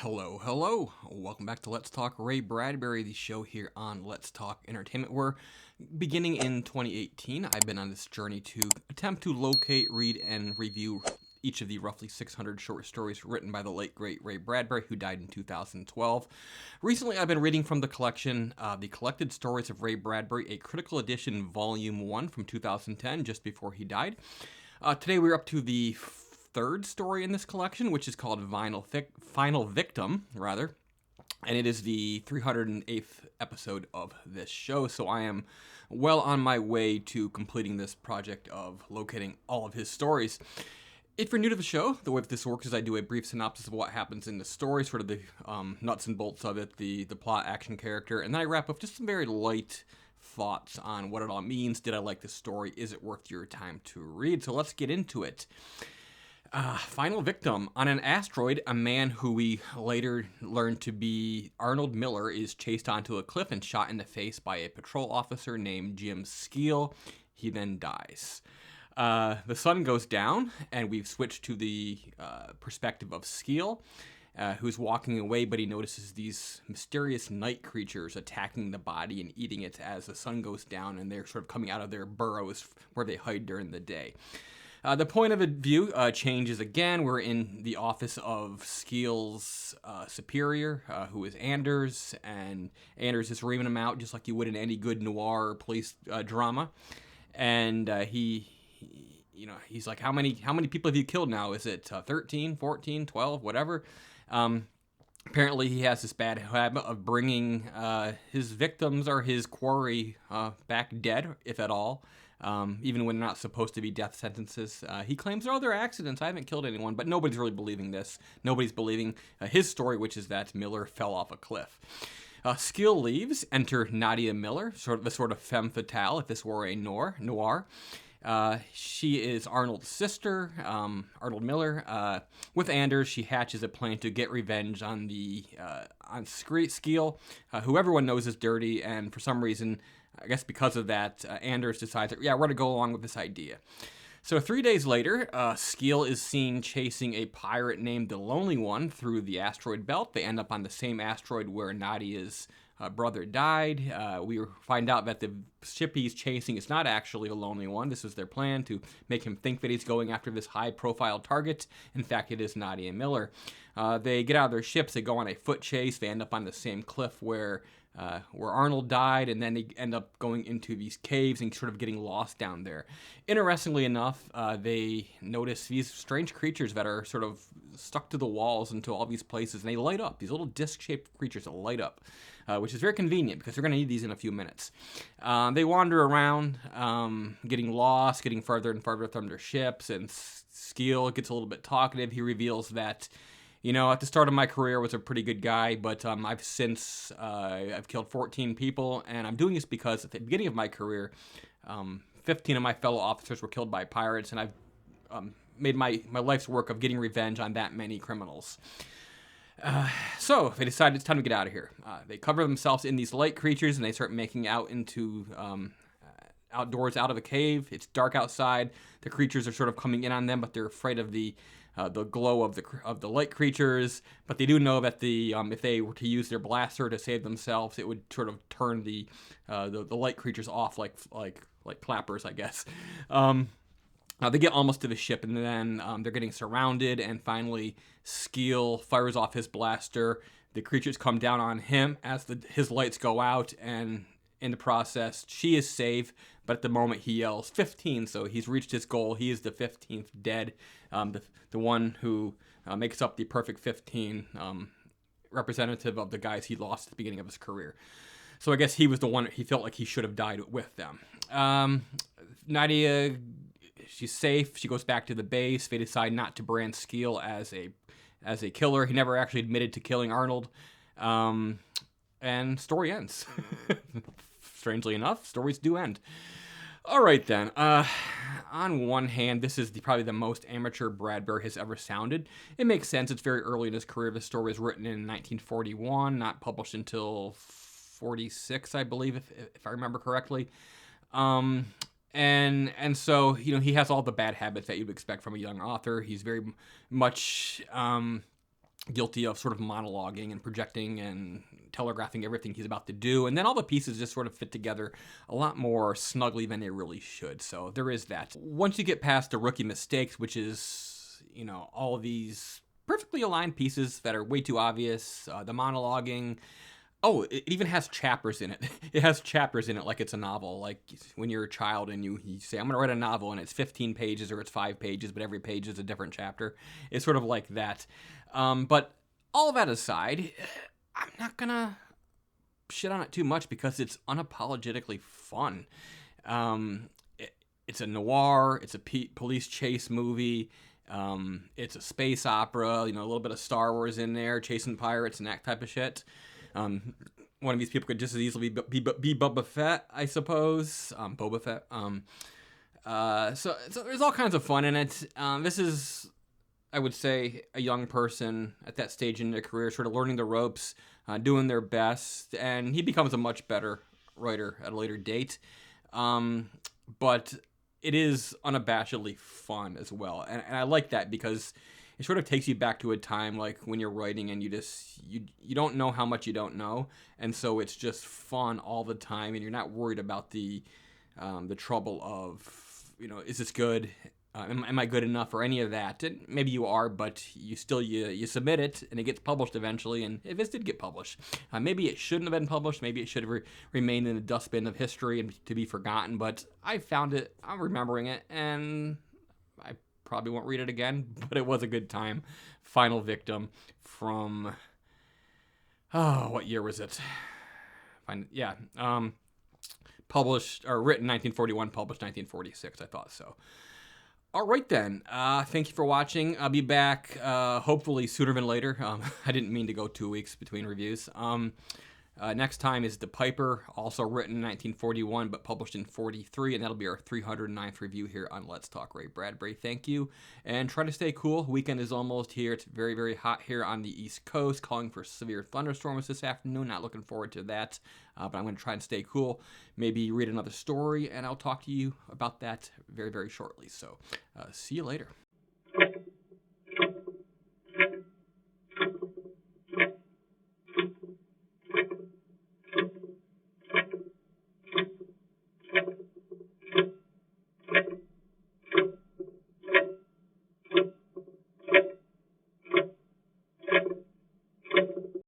Hello, hello. Welcome back to Let's Talk Ray Bradbury, the show here on Let's Talk Entertainment, where beginning in 2018, I've been on this journey to attempt to locate, read, and review each of the roughly 600 short stories written by the late, great Ray Bradbury, who died in 2012. Recently, I've been reading from the collection, The Collected Stories of Ray Bradbury, a critical edition, Volume 1 from 2010, just before he died. Today, we're up to the third story in this collection, which is called Final Victim, and it is the 308th episode of this show, so I am well on my way to completing this project of locating all of his stories. If you're new to the show, the way this works is I do a brief synopsis of what happens in the story, sort of the nuts and bolts of it, the plot, action, character, and then I wrap up just some very light thoughts on what it all means. Did I like the story? Is it worth your time to read? So let's get into it. Final Victim. On an asteroid, a man who we later learned to be Arnold Miller is chased onto a cliff and shot in the face by a patrol officer named Jim Skeel. He then dies. The sun goes down, and we've switched to the perspective of Skeel, who's walking away, but he notices these mysterious night creatures attacking the body and eating it as the sun goes down, and they're sort of coming out of their burrows where they hide during the day. The point of view changes again. We're in the office of Skeel's superior, who is Anders, and Anders is reaming him out just like you would in any good noir or police drama. And he's like, how many people have you killed now? Is it 13, 14, 12, whatever? Apparently he has this bad habit of bringing his victims or his quarry back dead, if at all. Even when they're not supposed to be death sentences. He claims, they're accidents. I haven't killed anyone, but nobody's really believing this. Nobody's believing his story, which is that Miller fell off a cliff. Skeel leaves. Enter Nadia Miller, the sort of femme fatale, if this were a noir. She is Arnold's sister, Arnold Miller. With Anders, she hatches a plan to get revenge on Skeel, who everyone knows is dirty, and for some reason, I guess because of that, Anders decides that, we're going to go along with this idea. So 3 days later, Skeel is seen chasing a pirate named the Lonely One through the asteroid belt. They end up on the same asteroid where Nadia's brother died. We find out that the ship he's chasing is not actually the Lonely One. This is their plan to make him think that he's going after this high-profile target. In fact, it is Nadia Miller. They get out of their ships. They go on a foot chase. They end up on the same cliff where Arnold died, and then they end up going into these caves and sort of getting lost down there. Interestingly enough, they notice these strange creatures that are sort of stuck to the walls into all these places, and they light up. These little disc-shaped creatures that light up, which is very convenient because they're going to need these in a few minutes. They wander around, getting lost, getting farther and farther from their ships, and Skeel gets a little bit talkative. He reveals that, at the start of my career, I was a pretty good guy, but I've killed 14 people, and I'm doing this because at the beginning of my career, 15 of my fellow officers were killed by pirates, and I've made my life's work of getting revenge on that many criminals. So they decide it's time to get out of here. They cover themselves in these light creatures, and they start making out into outdoors out of the cave. It's dark outside. The creatures are sort of coming in on them, but they're afraid of the glow of the light creatures, but they do know that if they were to use their blaster to save themselves, it would sort of turn the light creatures off like clappers, I guess. They get almost to the ship, and then they're getting surrounded, and finally Skeel fires off his blaster. The creatures come down on him as his lights go out, and in the process, she is safe, but at the moment he yells 15, so he's reached his goal. He is the 15th dead, the one who makes up the perfect 15, representative of the guys he lost at the beginning of his career. So I guess he was the one he felt like he should have died with them. Nadia, she's safe. She goes back to the base. They decide not to brand Skeel as a killer. He never actually admitted to killing Arnold. And story ends. Strangely enough, stories do end. All right, then. On one hand, this is probably the most amateur Bradbury has ever sounded. It makes sense. It's very early in his career. The story was written in 1941, not published until 46, I believe, if I remember correctly. And so, he has all the bad habits that you'd expect from a young author. He's very much guilty of sort of monologuing and projecting and telegraphing everything he's about to do. And then all the pieces just sort of fit together a lot more snugly than they really should. So there is that. Once you get past the rookie mistakes, which is, all of these perfectly aligned pieces that are way too obvious, the monologuing. Oh, it even has chapters in it. It has chapters in it like it's a novel. Like when you're a child and you say, I'm going to write a novel, and it's 15 pages or it's 5 pages, but every page is a different chapter. It's sort of like that. But all that aside, I'm not going to shit on it too much because it's unapologetically fun. It's a noir. It's a police chase movie. It's a space opera. A little bit of Star Wars in there, chasing pirates and that type of shit. One of these people could just as easily be Boba Fett, I suppose. Boba Fett. So there's all kinds of fun in it. This is, I would say, a young person at that stage in their career, sort of learning the ropes, doing their best, and he becomes a much better writer at a later date. But it is unabashedly fun as well, and I like that because it sort of takes you back to a time like when you're writing and you don't know how much you don't know, and so it's just fun all the time, and you're not worried about the trouble of is this good? Am I good enough or any of that? And maybe you are, but you submit it and it gets published eventually. And if this did get published, maybe it shouldn't have been published. Maybe it should have remained in the dustbin of history and to be forgotten. But I found it. I'm remembering it, and I probably won't read it again. But it was a good time. Final Victim from what year was it? Published or written 1941, published 1946. I thought so. All right, then. Thank you for watching. I'll be back hopefully sooner than later. I didn't mean to go 2 weeks between reviews. Next time is The Piper, also written in 1941 but published in 43, and that'll be our 309th review here on Let's Talk Ray Bradbury. Thank you, and try to stay cool. Weekend is almost here. It's very, very hot here on the East Coast, calling for severe thunderstorms this afternoon. Not looking forward to that, but I'm going to try and stay cool. Maybe read another story, and I'll talk to you about that very, very shortly. So see you later.